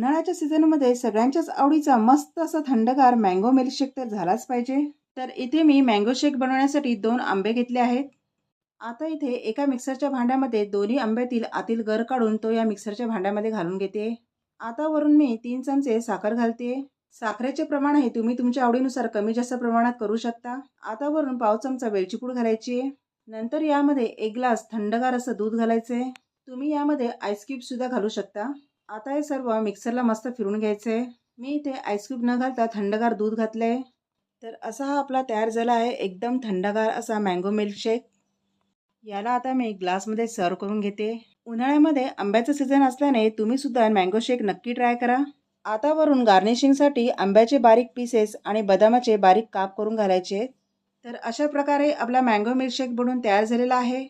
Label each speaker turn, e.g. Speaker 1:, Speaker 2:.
Speaker 1: उन्हाळ्याच्या सीझनमध्ये सगळ्यांच्याच आवडीचा मस्त असा थंडगार मँगो मिल्कशेक तर झालाच पाहिजे. तर इथे मी मँगो शेक बनवण्यासाठी 2 आंबे घेतले आहेत. आता इथे एका मिक्सरच्या भांड्यामध्ये दोन्ही आंब्यातील आतील गर काढून तो या मिक्सरच्या भांड्यामध्ये घालून घेते. आता वरून मी 3 चमचे साखर घालते. साखरेचे प्रमाण हे तुम्ही तुमच्या आवडीनुसार कमी जास्त प्रमाणात करू शकता. आता वरून पाव चमचा वेलची पूड घालायची. नंतर यामध्ये 1 ग्लास थंडगार असं दूध घालायचे. तुम्ही यामध्ये आईस क्यूब सुद्धा घालू शकता. आता हे सर्व मिक्सरला मस्त फिरून घ्यायचे. मी इथे आईस क्यूब न घालता थंडगार दूध घातले. तर असा हा आपला तयार झाला आहे एकदम थंडगार असा मँगो मिल्कशेक. याला आता मी ग्लासमध्ये सर्व करून घेते. उन्हाळ्यामध्ये आंब्याचं सीझन असल्याने तुम्ही सुद्धा मँगो शेक नक्की ट्राय करा. आता वरून गार्निशिंगसाठी आंब्याचे बारीक पीसेस आणि बदामाचे बारीक काप करून घालायचे. तर अशा प्रकारे आपला मँगो मिल्कशेक बनवून तयार झालेला आहे.